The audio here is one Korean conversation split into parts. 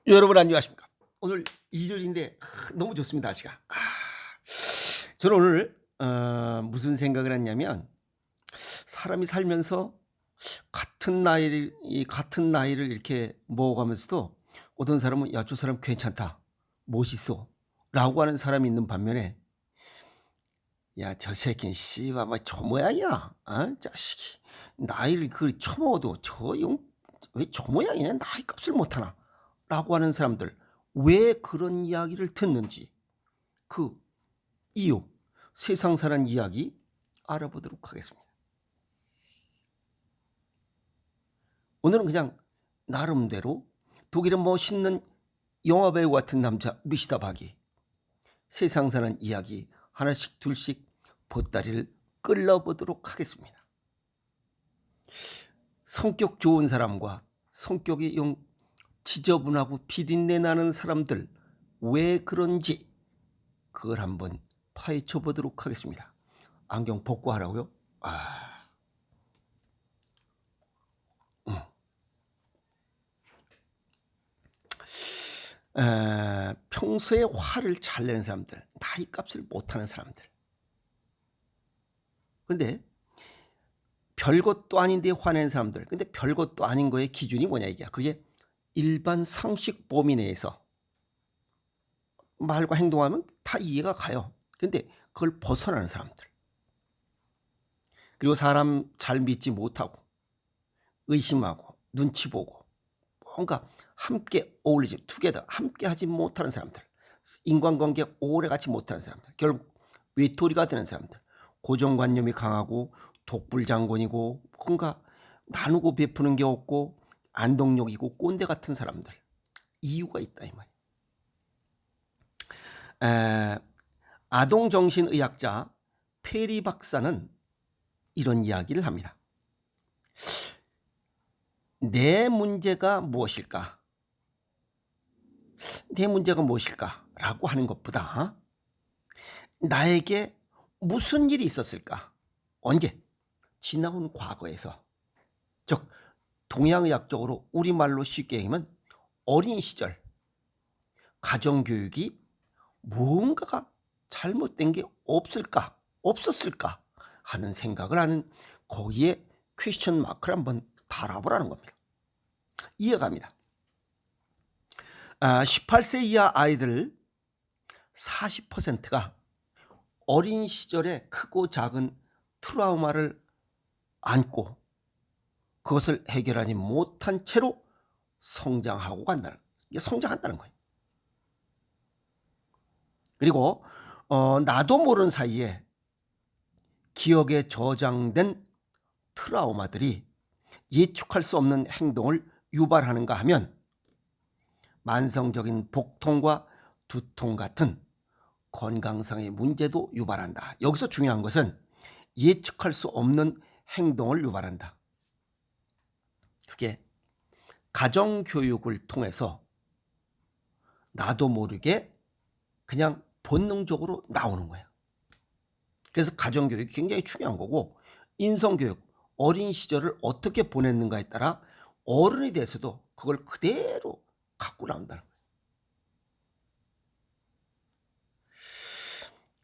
여러분 안녕하십니까? 오늘 일요일인데 너무 좋습니다, 날씨가. 저는 오늘 무슨 생각을 했냐면 사람이 살면서 같은 나이를 이렇게 먹어가면서도 어떤 사람은 "야 저 사람 괜찮다. 멋있어."라고 하는 사람이 있는 반면에 "야 저 새끼는 씨발 뭐 저 모양이야. 자식이. 나이를 그 처먹어도 저 용 왜 저 모양이냐. 나이 값을 못하나." 라고 하는 사람들 왜 그런 이야기를 듣는지 그 이유 세상 사는 이야기 알아보도록 하겠습니다. 오늘은 그냥 나름대로 독일의 멋있는 영화배우 같은 남자 미시다 박이 세상 사는 이야기 하나씩 둘씩 보따리를 끌어보도록 하겠습니다. 성격 좋은 사람과 성격이 용 지저분하고 비린내 나는 사람들 왜 그런지 그걸 한번 파헤쳐 보도록 하겠습니다. 안경 벗고 하라고요? 평소에 화를 잘 내는 사람들, 나이 값을 못하는 사람들. 근데 별것도 아닌데 화내는 사람들. 근데 별것도 아닌 거의 기준이 뭐냐 이게. 그게 일반 상식 범위 내에서 말과 행동하면 다 이해가 가요. 근데 그걸 벗어나는 사람들. 그리고 사람 잘 믿지 못하고 의심하고 눈치 보고 뭔가 함께 어울리지 투게더 함께 하지 못하는 사람들. 인간관계 오래 같이 못하는 사람들. 결국 외톨이가 되는 사람들. 고정관념이 강하고 독불장군이고 뭔가 나누고 베푸는 게 없고 안동역이고 꼰대 같은 사람들. 이유가 있다 이 말이에요. 아동정신의학자 페리 박사는 이런 이야기를 합니다. 내 문제가 무엇일까? 내 문제가 무엇일까? 라고 하는 것보다 나에게 무슨 일이 있었을까? 언제? 지나온 과거에서. 즉 동양의학적으로 우리말로 쉽게 얘기하면 어린 시절 가정교육이 무언가가 잘못된 게 없었을까 하는 생각을 하는 거기에 퀘스천 마크를 한번 달아보라는 겁니다. 이해갑니다. 18세 이하 아이들 40%가 어린 시절에 크고 작은 트라우마를 안고 그것을 해결하지 못한 채로 성장한다는 거예요. 그리고 나도 모르는 사이에 기억에 저장된 트라우마들이 예측할 수 없는 행동을 유발하는가 하면 만성적인 복통과 두통 같은 건강상의 문제도 유발한다. 여기서 중요한 것은 예측할 수 없는 행동을 유발한다. 그게 가정교육을 통해서 나도 모르게 그냥 본능적으로 나오는 거예요. 그래서 가정교육이 굉장히 중요한 거고 인성교육, 어린 시절을 어떻게 보냈는가에 따라 어른이 돼서도 그걸 그대로 갖고 나온다는 거예요.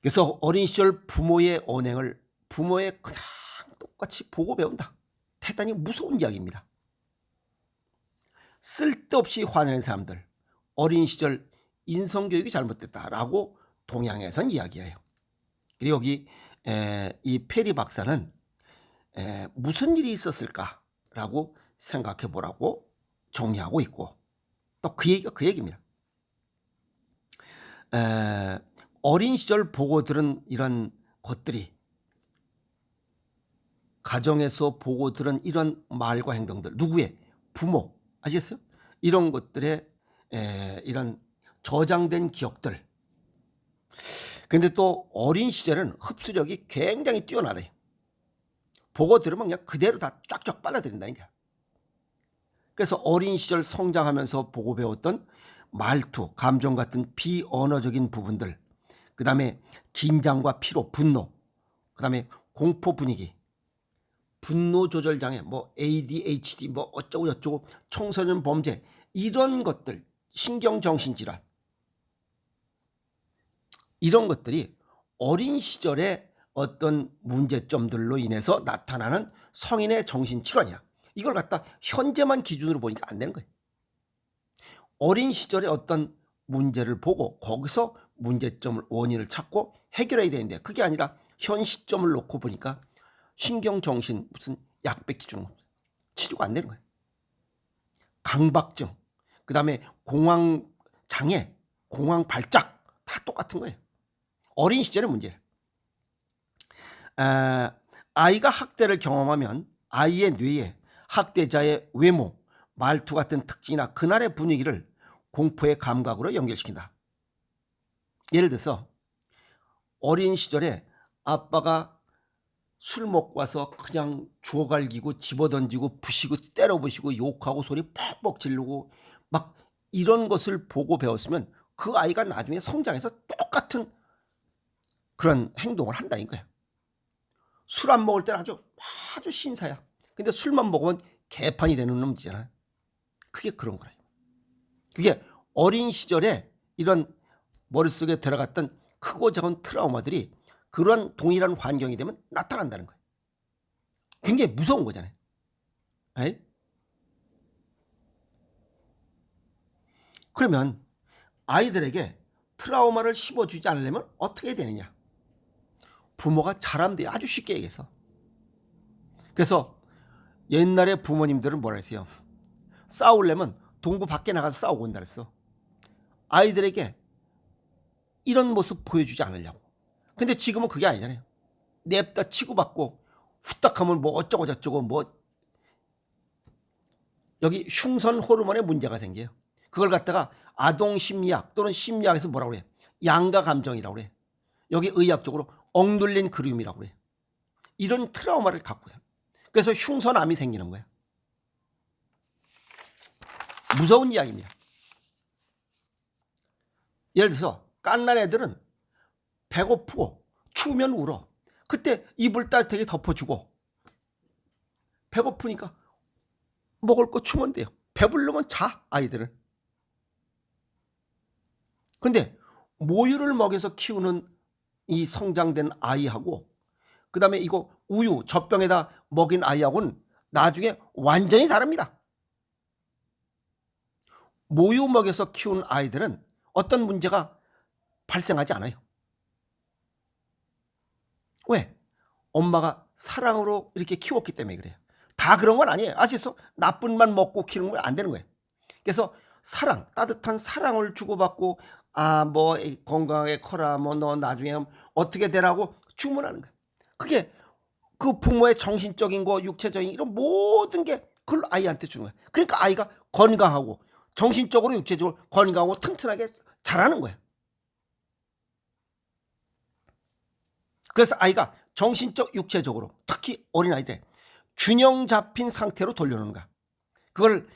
그래서 어린 시절 부모의 언행을 부모의 그냥 똑같이 보고 배운다. 대단히 무서운 이야기입니다. 쓸데없이 화내는 사람들, 어린 시절 인성교육이 잘못됐다라고 동양에선 이야기해요. 그리고 여기 이 페리 박사는 무슨 일이 있었을까라고 생각해 보라고 정리하고 있고 또 그 얘기가 그 얘기입니다. 어린 시절 보고 들은 이런 것들이 가정에서 보고 들은 이런 말과 행동들 누구의 부모 아시겠어요? 이런 것들의 이런 저장된 기억들. 근데 또 어린 시절은 흡수력이 굉장히 뛰어나대요. 보고 들으면 그냥 그대로 다 쫙쫙 빨아들인다니까. 그래서 어린 시절 성장하면서 보고 배웠던 말투, 감정 같은 비언어적인 부분들, 그 다음에 긴장과 피로, 분노, 그 다음에 공포 분위기, 분노 조절 장애, 뭐 ADHD, 뭐 어쩌고 저쩌고, 청소년 범죄 이런 것들 신경정신질환 이런 것들이 어린 시절의 어떤 문제점들로 인해서 나타나는 성인의 정신질환이야. 이걸 갖다 현재만 기준으로 보니까 안 되는 거예요. 어린 시절의 어떤 문제를 보고 거기서 문제점을 원인을 찾고 해결해야 되는데 그게 아니라 현 시점을 놓고 보니까 신경정신 무슨 약 뺏기주는 거 치료가 안 되는 거예요. 강박증, 그 다음에 공황장애, 공황발작 다 똑같은 거예요. 어린 시절의 문제예요. 아이가 학대를 경험하면 아이의 뇌에 학대자의 외모, 말투 같은 특징이나 그날의 분위기를 공포의 감각으로 연결시킨다. 예를 들어서 어린 시절에 아빠가 술 먹고 와서 그냥 주워갈기고 집어던지고 부시고 때려부시고 욕하고 소리 퍽퍽 지르고 막 이런 것을 보고 배웠으면 그 아이가 나중에 성장해서 똑같은 그런 행동을 한다는 거야. 술 안 먹을 때는 아주 신사야. 근데 술만 먹으면 개판이 되는 놈이잖아. 그게 그런 거라. 그게 어린 시절에 이런 머릿속에 들어갔던 크고 작은 트라우마들이 그런 동일한 환경이 되면 나타난다는 거예요. 굉장히 무서운 거잖아요. 에이? 그러면 아이들에게 트라우마를 심어주지 않으려면 어떻게 되느냐? 부모가 잘하면 돼요. 아주 쉽게 얘기해서. 그래서 옛날에 부모님들은 뭐라 했어요? 싸우려면 동부 밖에 나가서 싸우고 온다 그랬어. 아이들에게 이런 모습 보여주지 않으려고. 근데 지금은 그게 아니잖아요. 냅다 치고받고 후딱하면 뭐 어쩌고 저쩌고 뭐 여기 흉선 호르몬에 문제가 생겨요. 그걸 갖다가 아동 심리학 또는 심리학에서 뭐라고 그래요? 양가 감정이라고 그래요. 여기 의학적으로 억눌린 그리움이라고 그래요. 이런 트라우마를 갖고 살아요. 그래서 흉선암이 생기는 거예요. 무서운 이야기입니다. 예를 들어서 갓난 애들은 배고프고 추우면 울어. 그때 이불 따뜻하게 덮어주고 배고프니까 먹을 거 주면 돼요. 배부르면 자 아이들은. 근데 모유를 먹여서 키우는 이 성장된 아이하고 그 다음에 이거 우유 젖병에다 먹인 아이하고는 나중에 완전히 다릅니다. 모유 먹여서 키운 아이들은 어떤 문제가 발생하지 않아요. 왜? 엄마가 사랑으로 이렇게 키웠기 때문에 그래요. 다 그런 건 아니에요. 아시겠어? 나쁜만 먹고 키우는 건 안 되는 거예요. 그래서 사랑, 따뜻한 사랑을 주고받고 뭐 건강하게 커라, 뭐 너 나중에 어떻게 되라고 주문하는 거예요. 그게 그 부모의 정신적인 거, 육체적인 이런 모든 게 그걸 아이한테 주는 거예요. 그러니까 아이가 건강하고 정신적으로 육체적으로 건강하고 튼튼하게 자라는 거예요. 그래서 아이가 정신적, 육체적으로 특히 어린아이들 균형 잡힌 상태로 돌려놓는 거야. 그걸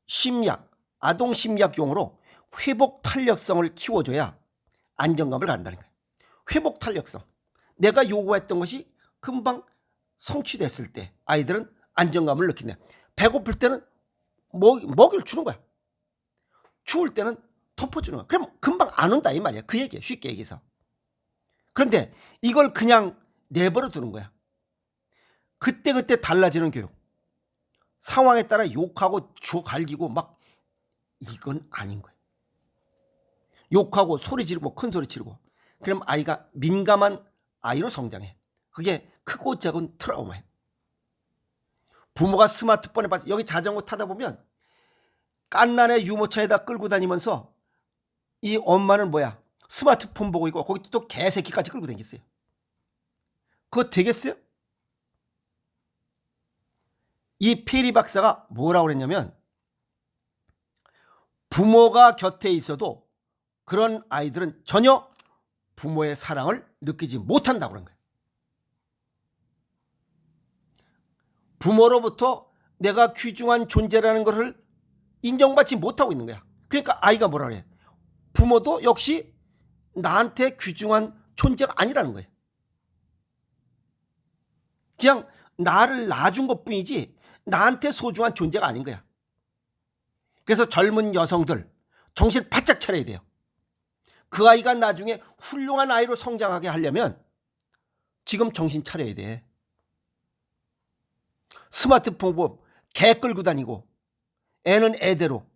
심리학, 아동 심리학 용어로 회복 탄력성을 키워줘야 안정감을 갖는다는 거예요. 회복 탄력성. 내가 요구했던 것이 금방 성취됐을 때 아이들은 안정감을 느낀다. 배고플 때는 먹이를 주는 거야. 추울 때는 덮어주는 거야. 그럼 금방 안 온다 이 말이야. 그 얘기야. 쉽게 얘기해서. 그런데 이걸 그냥 내버려 두는 거야. 그때그때 달라지는 교육. 상황에 따라 욕하고 갈기고 막 이건 아닌 거예요. 욕하고 소리 지르고 큰 소리 지르고 그럼 아이가 민감한 아이로 성장해. 그게 크고 작은 트라우마예요. 부모가 스마트폰에 봐서 여기 자전거 타다 보면 깐난의 유모차에다 끌고 다니면서 이 엄마는 뭐야? 스마트폰 보고 있고 거기 또 개새끼까지 끌고 다녔어요. 그거 되겠어요? 이 페리 박사가 뭐라고 그랬냐면 부모가 곁에 있어도 그런 아이들은 전혀 부모의 사랑을 느끼지 못한다고 그런 거예요. 부모로부터 내가 귀중한 존재라는 것을 인정받지 못하고 있는 거야. 그러니까 아이가 뭐라 그래? 부모도 역시 나한테 귀중한 존재가 아니라는 거예요. 그냥 나를 낳아준 것뿐이지 나한테 소중한 존재가 아닌 거야. 그래서 젊은 여성들, 정신 바짝 차려야 돼요. 그 아이가 나중에 훌륭한 아이로 성장하게 하려면 지금 정신 차려야 돼. 스마트폰 보고 개 끌고 다니고 애는 애대로.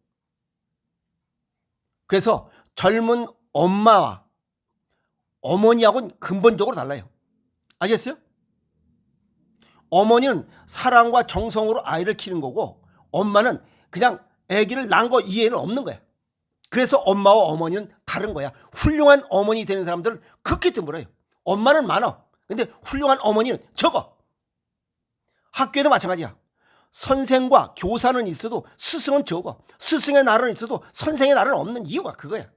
그래서 젊은 엄마와 어머니하고는 근본적으로 달라요. 아시겠어요? 어머니는 사랑과 정성으로 아이를 키우는 거고 엄마는 그냥 아기를 낳은 거 이해는 없는 거야. 그래서 엄마와 어머니는 다른 거야. 훌륭한 어머니 되는 사람들은 극히 드물어요. 엄마는 많아. 근데 훌륭한 어머니는 적어. 학교에도 마찬가지야. 선생과 교사는 있어도 스승은 적어. 스승의 날은 있어도 선생의 날은 없는 이유가 그거야.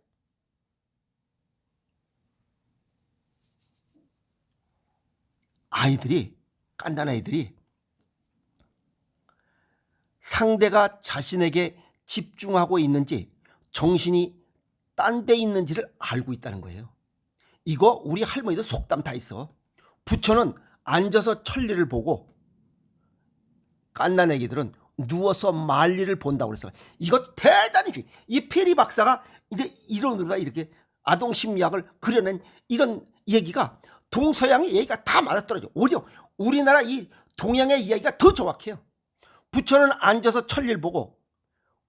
아이들이, 깐난 아이들이 상대가 자신에게 집중하고 있는지 정신이 딴 데 있는지를 알고 있다는 거예요. 이거 우리 할머니도 속담 다 있어. 부처는 앉아서 천리를 보고 깐난 애기들은 누워서 말리를 본다고 그랬어. 이거 대단히 중요해. 이 페리 박사가 이제 이론으로 이렇게 아동 심리학을 그려낸 이런 얘기가 동서양의 얘기가 다 맞아떨어져. 오히려 우리나라 이 동양의 이야기가 더 정확해요. 부처는 앉아서 천리를 보고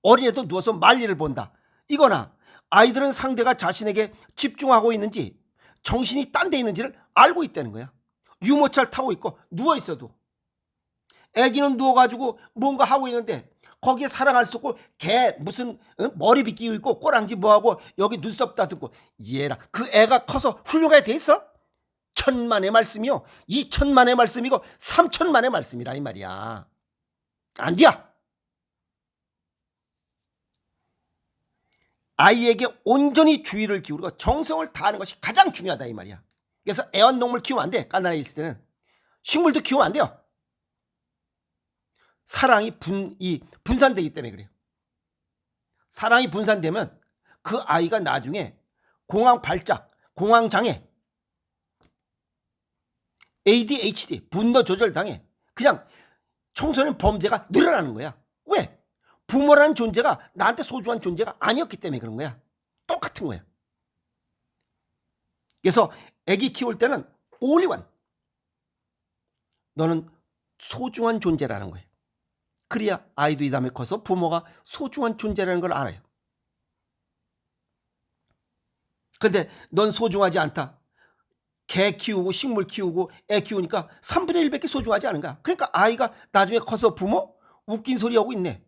어린애도 누워서 말리를 본다. 이거나 아이들은 상대가 자신에게 집중하고 있는지 정신이 딴 데 있는지를 알고 있다는 거야. 유모차를 타고 있고 누워 있어도 애기는 누워가지고 뭔가 하고 있는데 거기에 사랑할 수 없고 개 무슨 머리 빗기고 있고 꼬랑지 뭐하고 여기 눈썹 다듬고 얘라 그 애가 커서 훌륭하게 돼 있어? 천만의 말씀이요 2천만의 말씀이고 3천만의 말씀이라 이 말이야. 안 돼. 아이에게 온전히 주의를 기울이고 정성을 다하는 것이 가장 중요하다 이 말이야. 그래서 애완동물 키우면 안 돼. 깐난아이 있을 때는 식물도 키우면 안 돼요. 사랑이 분산되기 때문에 그래요. 사랑이 분산되면 그 아이가 나중에 공황 발작, 공황 장애, ADHD, 분노 조절 당해. 그냥 청소년 범죄가 늘어나는 거야. 왜? 부모라는 존재가 나한테 소중한 존재가 아니었기 때문에 그런 거야. 똑같은 거야. 그래서 아기 키울 때는 올리원. 너는 소중한 존재라는 거예요. 그래야 아이도 이 다음에 커서 부모가 소중한 존재라는 걸 알아요. 근데 넌 소중하지 않다. 개 키우고 식물 키우고 애 키우니까 3분의 1밖에 소중하지 않은가. 그러니까 아이가 나중에 커서 부모 웃긴 소리 하고 있네.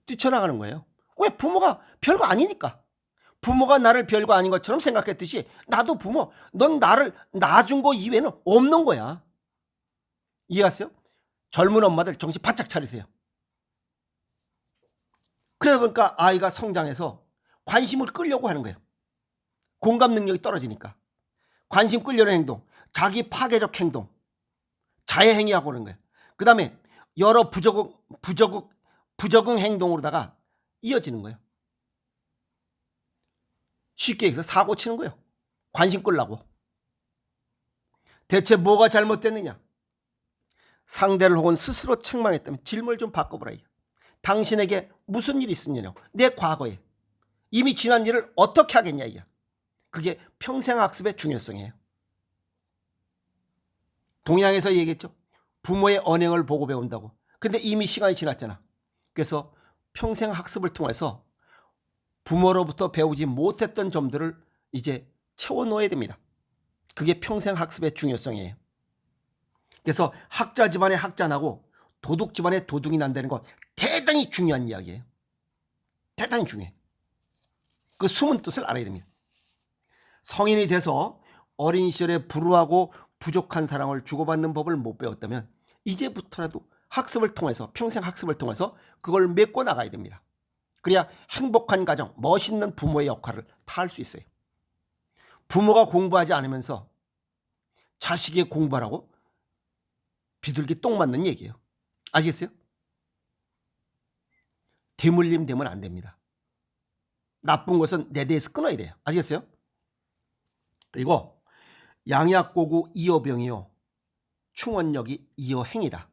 뛰쳐나가는 거예요. 왜? 부모가 별거 아니니까. 부모가 나를 별거 아닌 것처럼 생각했듯이 나도 부모, 넌 나를 낳아준 거 이외에는 없는 거야. 이해갔어요? 젊은 엄마들 정신 바짝 차리세요. 그러다 보니까 아이가 성장해서 관심을 끌려고 하는 거예요. 공감 능력이 떨어지니까. 관심 끌려는 행동, 자기 파괴적 행동, 자해행위하고 그러는 거예요. 그 다음에 여러 부적응 행동으로다가 이어지는 거예요. 쉽게 얘기해서 사고 치는 거예요. 관심 끌려고. 대체 뭐가 잘못됐느냐? 상대를 혹은 스스로 책망했다면 질문을 좀 바꿔보라. 당신에게 무슨 일이 있었냐고. 내 과거에. 이미 지난 일을 어떻게 하겠냐 이게. 그게 평생학습의 중요성이에요. 동양에서 얘기했죠. 부모의 언행을 보고 배운다고. 근데 이미 시간이 지났잖아. 그래서 평생학습을 통해서 부모로부터 배우지 못했던 점들을 이제 채워넣어야 됩니다. 그게 평생학습의 중요성이에요. 그래서 학자 집안의 학자 나고 도둑 집안의 도둑이 난다는 거 대단히 중요한 이야기예요. 대단히 중요해. 그 숨은 뜻을 알아야 됩니다. 성인이 돼서 어린 시절에 불우하고 부족한 사랑을 주고받는 법을 못 배웠다면 이제부터라도 학습을 통해서 평생 학습을 통해서 그걸 메꿔 나가야 됩니다. 그래야 행복한 가정, 멋있는 부모의 역할을 다 할 수 있어요. 부모가 공부하지 않으면서 자식이 공부하라고 비둘기 똥 맞는 얘기예요. 아시겠어요? 대물림 되면 안 됩니다. 나쁜 것은 내 대에서 끊어야 돼요. 아시겠어요? 그리고 양약고구 이어병이요 충원력이 이어행이다.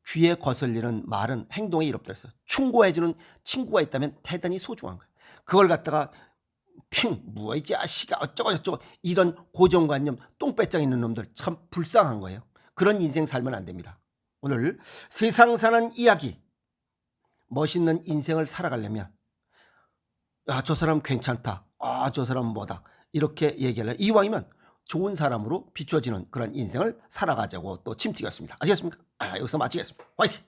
귀에 거슬리는 말은 행동에 이롭다 그랬어요. 충고해주는 친구가 있다면 대단히 소중한 거예요. 그걸 갖다가 뭐야 이 자식아 어쩌고 저쩌고 이런 고정관념 똥배짱 있는 놈들 참 불쌍한 거예요. 그런 인생 살면 안 됩니다. 오늘 세상 사는 이야기, 멋있는 인생을 살아가려면 저 사람 괜찮다, 저 사람 뭐다, 이렇게 얘기하려 이왕이면 좋은 사람으로 비춰지는 그런 인생을 살아가자고 또 침튀겼습니다. 아시겠습니까? 여기서 마치겠습니다. 화이팅!